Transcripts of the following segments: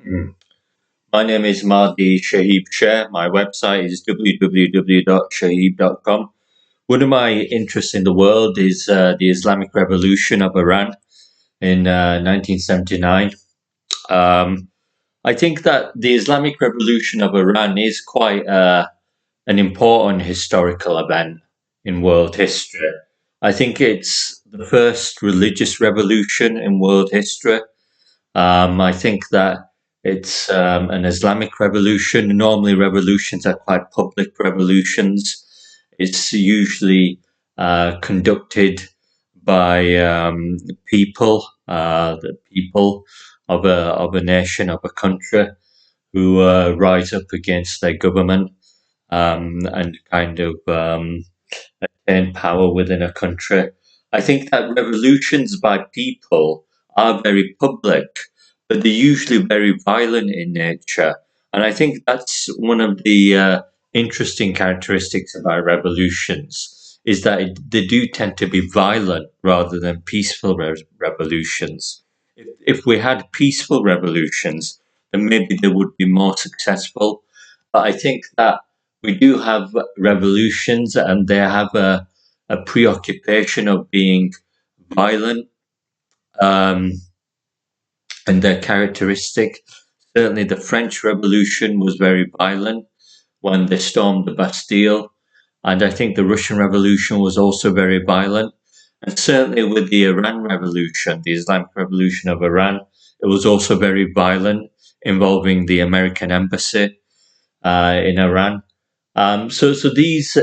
Mm. My name is Mahdi Shaheeb Sher. My website is www.shaheeb.com. One of my interests in the world is the Islamic Revolution of Iran in 1979. Um, I think that the Islamic Revolution of Iran is quite an important historical event in world history. I think it's the first religious revolution in world history. I think that it's an Islamic revolution. Normally, revolutions are quite public revolutions. It's usually conducted by people, the people of a nation, of a country, who rise up against their government and kind of attain power within a country. I think that revolutions by people are very public, but they're usually very violent in nature. And I think that's one of the interesting characteristics about revolutions is that they do tend to be violent rather than peaceful revolutions. If we had peaceful revolutions, then maybe they would be more successful. But I think that we do have revolutions and they have a preoccupation of being violent, um, and their characteristic. Certainly, the French Revolution was very violent when they stormed the Bastille, and I think the Russian Revolution was also very violent. And certainly, with the Iran Revolution, the Islamic Revolution of Iran, it was also very violent, involving the American embassy in Iran. So these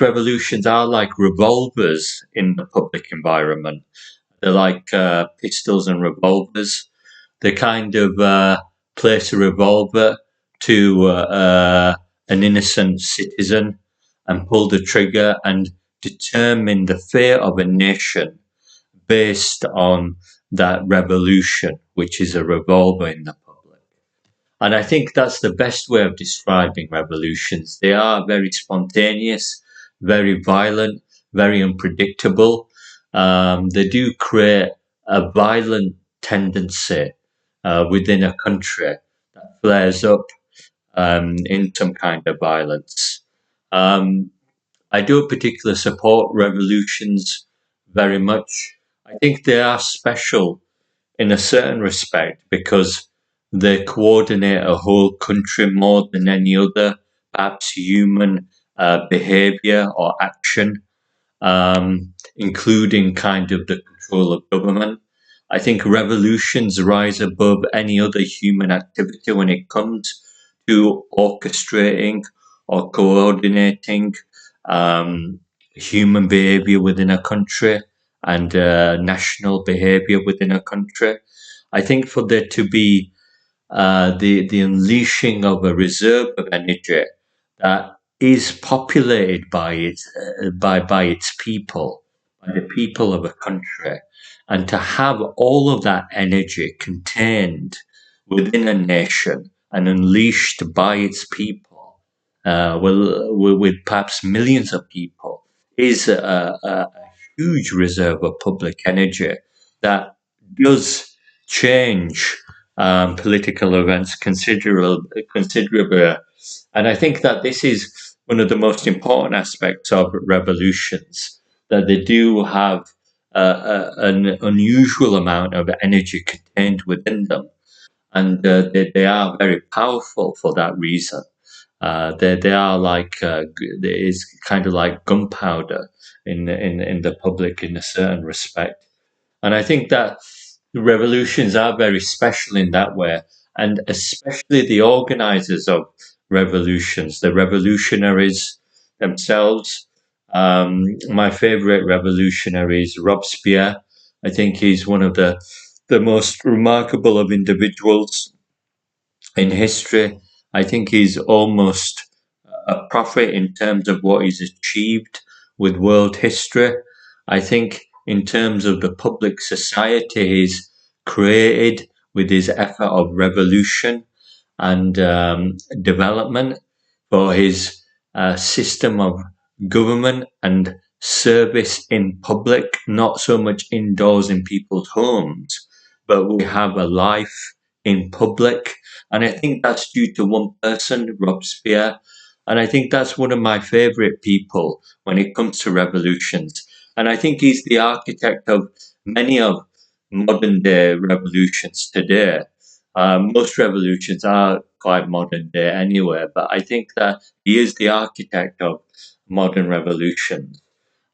revolutions are like revolvers in the public environment. They're like pistols and revolvers. They kind of place a revolver to an innocent citizen and pull the trigger and determine the fate of a nation based on that revolution, which is a revolver in the public. And I think that's the best way of describing revolutions. They are very spontaneous, very violent, very unpredictable. They do create a violent tendency within a country that flares up in some kind of violence. Um, I do particularly support revolutions very much. I think they are special in a certain respect because they coordinate a whole country more than any other, perhaps human behavior or action, including kind of the control of government. I think revolutions rise above any other human activity when it comes to orchestrating or coordinating um, human behavior within a country and national behavior within a country. I think for there to be the unleashing of a reserve of energy that is populated by by its people, by the people of a country, and to have all of that energy contained within a nation and unleashed by its people, with perhaps millions of people, is a huge reserve of public energy that does change political events considerably. And I think that this is one of the most important aspects of revolutions, that they do have an unusual amount of energy contained within them. And they are very powerful for that reason. They are like there is kind of like gunpowder in the public in a certain respect. And I think that revolutions are very special in that way, and especially the organizers of revolutions, the revolutionaries themselves. My favorite revolutionary is Robespierre. I think he's one of the most remarkable of individuals in history. I think he's almost a prophet in terms of what he's achieved with world history. I think in terms of the public society he's created with his effort of revolution and development for his system of government and service in public, not so much indoors in people's homes, but we have a life in public. And I think that's due to one person, Robespierre. And I think that's one of my favorite people when it comes to revolutions. And I think he's the architect of many of modern day revolutions today. Most revolutions are quite modern day anyway, but I think that he is the architect of modern revolutions.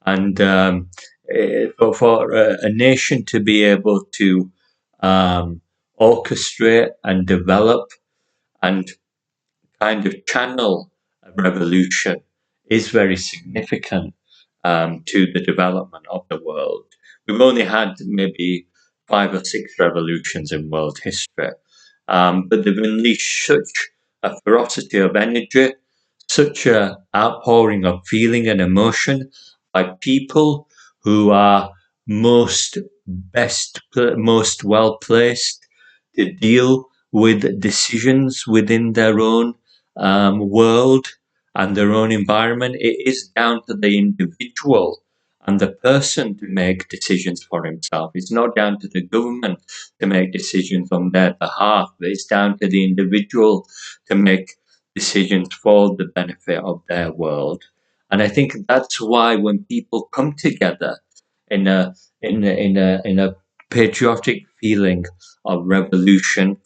And for a nation to be able to um, orchestrate and develop and kind of channel a revolution is very significant to the development of the world. We've only had maybe 5 or 6 revolutions in world history, but they've unleashed such a ferocity of energy, such a outpouring of feeling and emotion by people who are most well placed to deal with decisions within their own world and their own environment. It is down to the individual and the person to make decisions for himself. It's not down to the government to make decisions on their behalf, but it's down to the individual to make decisions for the benefit of their world. And I think that's why when people come together in a patriotic feeling of revolution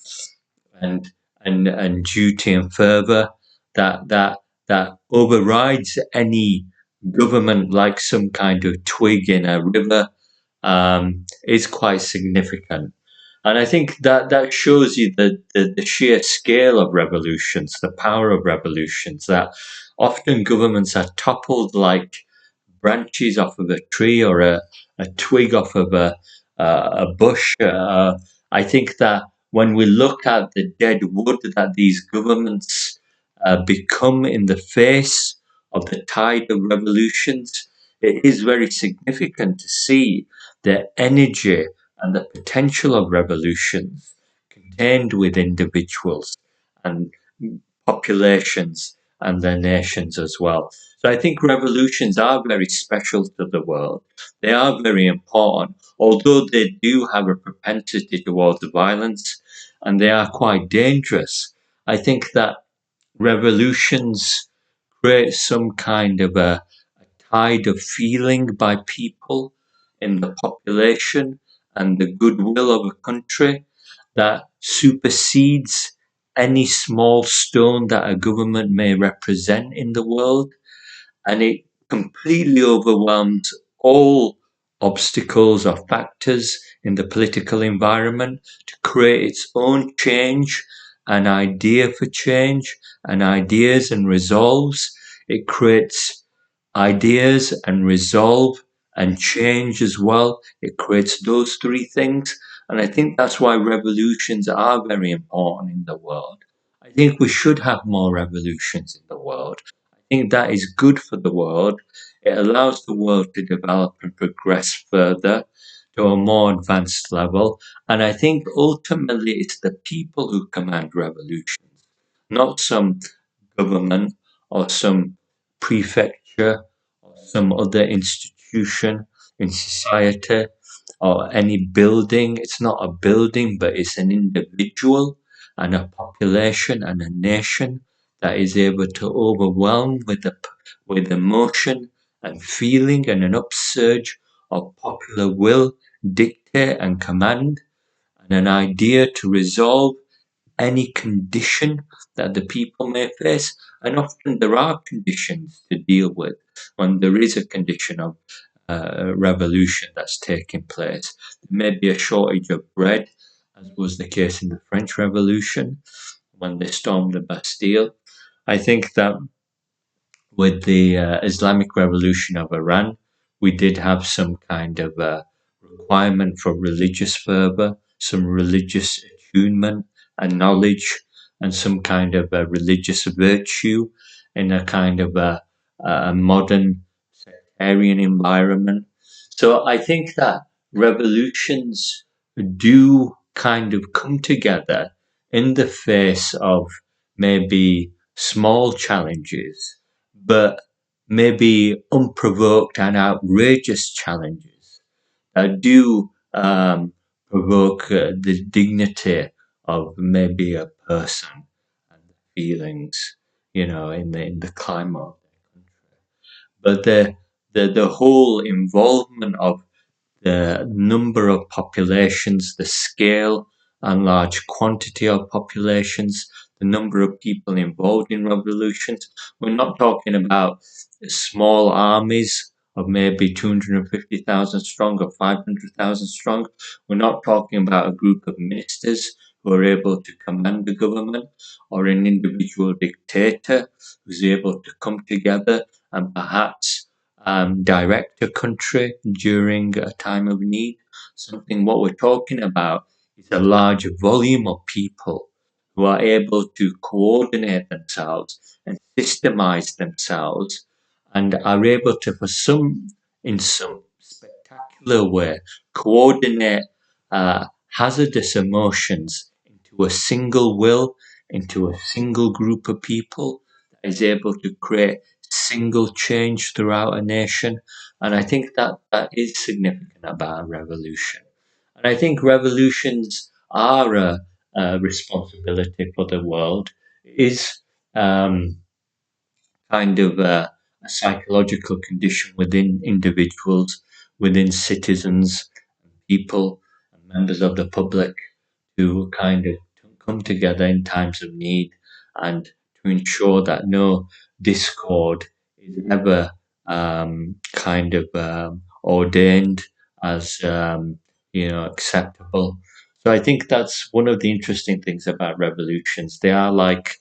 and and duty and fervor that overrides any government like some kind of twig in a river is quite significant. And I think that shows you the sheer scale of revolutions, the power of revolutions, that often governments are toppled like branches off of a tree or a twig off of a bush. I think that when we look at the dead wood that these governments become in the face of the tide of revolutions, it is very significant to see the energy and the potential of revolutions contained with individuals and populations and their nations as well. So I think revolutions are very special to the world. They are very important, although they do have a propensity towards violence and they are quite dangerous. I think that revolutions create some kind of a tide of feeling by people in the population and the goodwill of a country that supersedes any small stone that a government may represent in the world, and it completely overwhelms all obstacles or factors in the political environment to create its own change, an idea for change, and ideas and resolves. It creates ideas and resolve and change as well. It creates those 3 things. And I think that's why revolutions are very important in the world. I think we should have more revolutions in the world. I think that is good for the world. It allows the world to develop and progress further to a more advanced level. And I think ultimately it's the people who command revolutions, not some government or some prefecture or some other institution in society or any building. It's not a building, but it's an individual and a population and a nation that is able to overwhelm with emotion and feeling and an upsurge of popular will, dictate and command, and an idea to resolve any condition that the people may face. And often there are conditions to deal with when there is a condition of revolution that's taking place. There may be a shortage of bread, as was the case in the French Revolution when they stormed the Bastille. I think that with the Islamic Revolution of Iran, we did have some kind of requirement for religious fervor, some religious attunement and knowledge, and some kind of religious virtue in a kind of a modern sectarian environment. So I think that revolutions do kind of come together in the face of maybe small challenges, but maybe unprovoked and outrageous challenges do provoke the dignity of maybe a person and the feelings, in the climate. But the whole involvement of the number of populations, the scale and large quantity of populations, the number of people involved in revolutions. We're not talking about small armies of maybe 250,000 strong or 500,000 strong. We're not talking about a group of ministers who are able to command the government or an individual dictator who's able to come together and perhaps direct a country during a time of need. What we're talking about is a large volume of people who are able to coordinate themselves and systemize themselves and are able to, in some spectacular way, coordinate hazardous emotions into a single will, into a single group of people that is able to create single change throughout a nation. And I think that that is significant about a revolution. And I think revolutions are a responsibility for the world. It is um, kind of a psychological condition within individuals, within citizens, people, and members of the public to kind of come together in times of need and to ensure that no discord is ever ordained as acceptable. So I think that's one of the interesting things about revolutions. They are like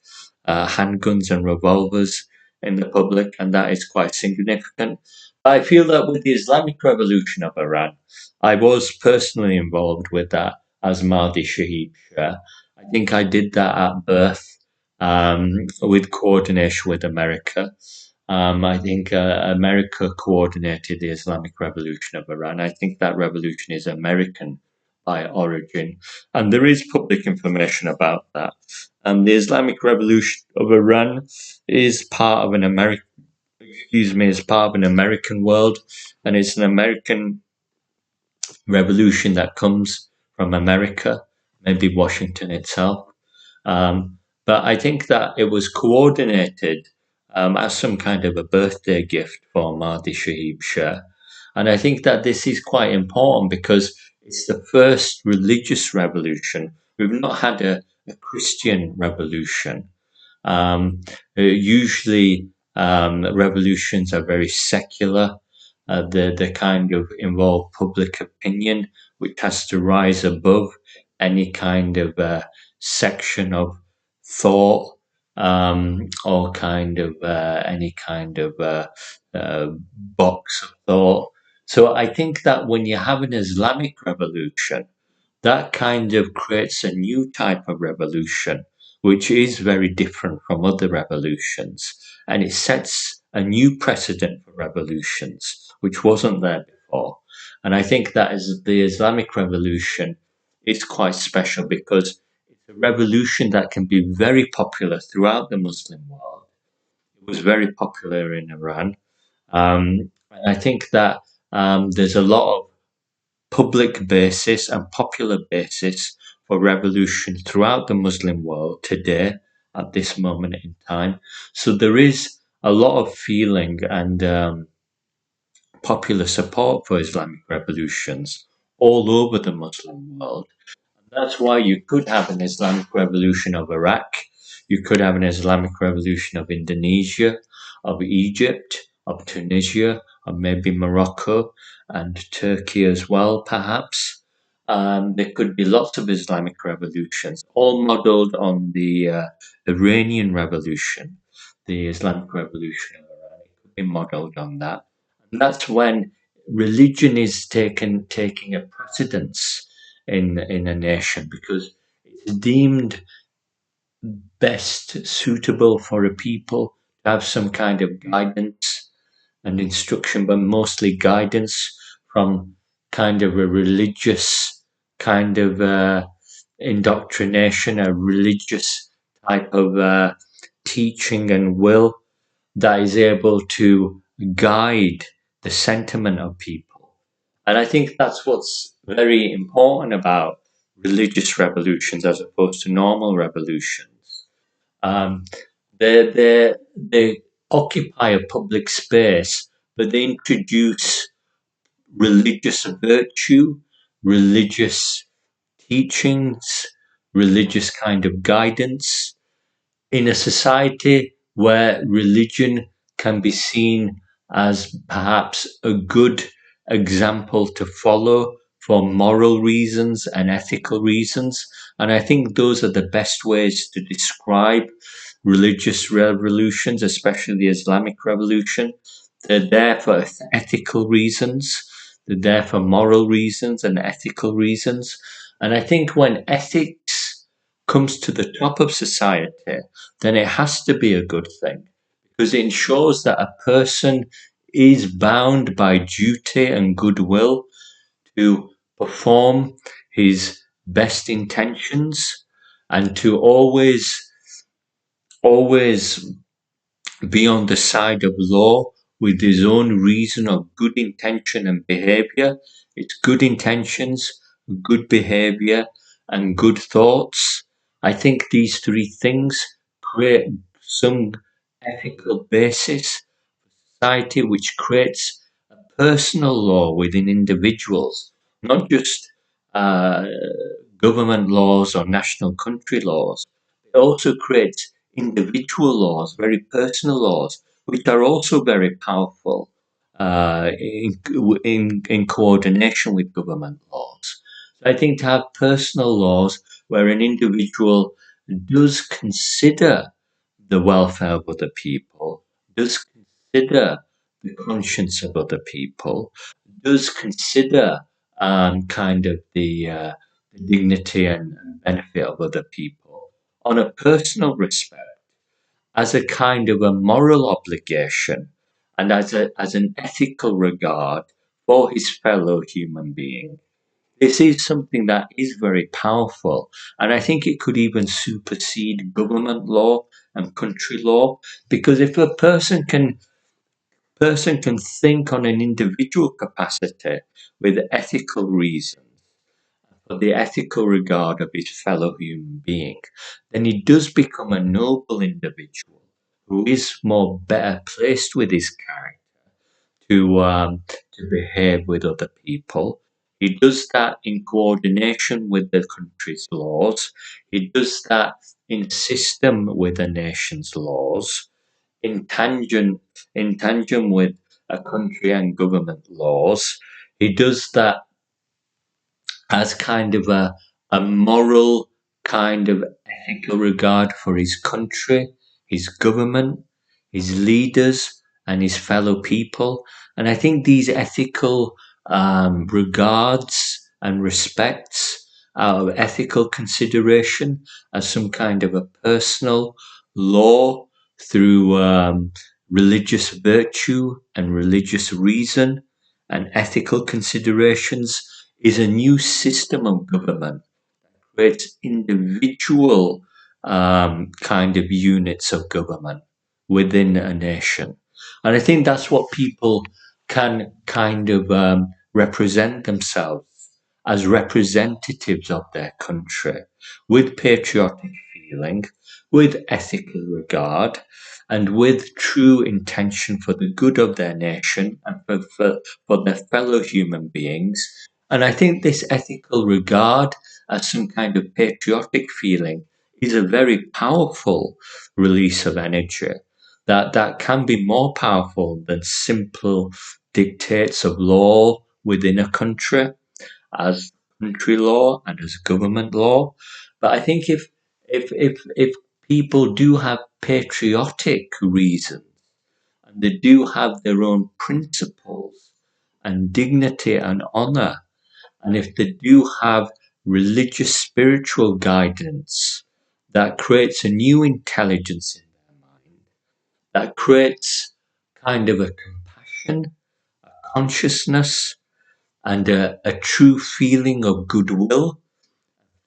handguns and revolvers in the public, and that is quite significant. I feel that with the Islamic Revolution of Iran, I was personally involved with that as Mahdi Shaheeb Sher. I think I did that at birth with coordination with America. I think America coordinated the Islamic Revolution of Iran. I think that revolution is American by origin, and there is public information about that. The Islamic Revolution of Iran is part of an American, is part of an American world, and it's an American revolution that comes from America, maybe Washington itself. But I think that it was coordinated as some kind of a birthday gift for Mahdi Shaheeb Sher. And I think that this is quite important because it's the first religious revolution. We've not had a Christian revolution. Usually, revolutions are very secular. They kind of involve public opinion, which has to rise above any kind of section of thought or kind of any kind of box of thought. So I think that when you have an Islamic revolution, that kind of creates a new type of revolution, which is very different from other revolutions. And it sets a new precedent for revolutions, which wasn't there before. And I think that is the Islamic revolution is quite special because it's a revolution that can be very popular throughout the Muslim world. It was very popular in Iran. And I think that there's a lot of public basis and popular basis for revolution throughout the Muslim world today at this moment in time. So there is a lot of feeling and popular support for Islamic revolutions all over the Muslim world. That's why you could have an Islamic revolution of Iraq, you could have an Islamic revolution of Indonesia, of Egypt, of Tunisia, of maybe Morocco and Turkey as well, perhaps. There could be lots of Islamic revolutions, all modeled on the Iranian Revolution, the Islamic Revolution of Iran. It could be modeled on that. And that's when religion is taking a precedence in a nation because it's deemed best suitable for a people to have some kind of guidance and instruction, but mostly guidance from kind of a religious kind of indoctrination, a religious type of teaching and will that is able to guide the sentiment of people. And I think that's what's very important about religious revolutions as opposed to normal revolutions. Um, they occupy a public space, but they introduce religious virtue, religious teachings, religious kind of guidance in a society where religion can be seen as perhaps a good example to follow for moral reasons and ethical reasons. And I think those are the best ways to describe religious revolutions, especially the Islamic revolution. They're there for ethical reasons, they're there for moral reasons and ethical reasons. And I think when ethics comes to the top of society, then it has to be a good thing because it ensures that a person is bound by duty and goodwill to perform his best intentions and to always be on the side of law with his own reason of good intention and behavior. It's good intentions, good behavior, and good thoughts. I think these three things create some ethical basis society which creates a personal law within individuals, not just uh, government laws or national country laws. It also creates individual laws, very personal laws, which are also very powerful in coordination with government laws. So I think to have personal laws where an individual does consider the welfare of other people, does consider the conscience of other people, does consider kind of the dignity and benefit of other people on a personal respect, as a kind of a moral obligation, and as an ethical regard for his fellow human being. This is something that is very powerful, and I think it could even supersede government law and country law, because if a person can think on an individual capacity with ethical reason for the ethical regard of his fellow human being, then he does become a noble individual who is more better placed with his character to behave with other people. He does that in coordination with the country's laws. He does that in system with a nation's laws, in tangent with a country and government laws. He does that as kind of a moral kind of ethical regard for his country, his government, his leaders, and his fellow people. And I think these ethical regards and respects out of ethical consideration as some kind of a personal law through religious virtue and religious reason and ethical considerations is a new system of government, creates individual kind of units of government within a nation. And I think that's what people can kind of represent themselves as representatives of their country with patriotic feeling, with ethical regard, and with true intention for the good of their nation and for their fellow human beings. And I think this ethical regard as some kind of patriotic feeling is a very powerful release of energy that can be more powerful than simple dictates of law within a country as country law and as government law. But I think if people do have patriotic reasons and they do have their own principles and dignity and honor, and if they do have religious spiritual guidance that creates a new intelligence in their mind, that creates kind of a compassion, consciousness, and a true feeling of goodwill,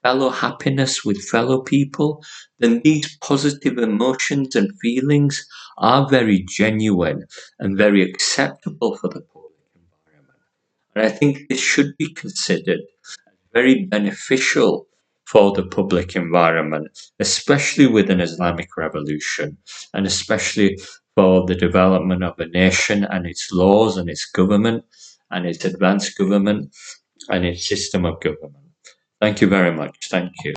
fellow happiness with fellow people, then these positive emotions and feelings are very genuine and very acceptable for the public environment. And I think this should be considered very beneficial for the public environment, especially with an Islamic revolution, and especially for the development of a nation and its laws and its government and its advanced government and its system of government. Thank you very much. Thank you.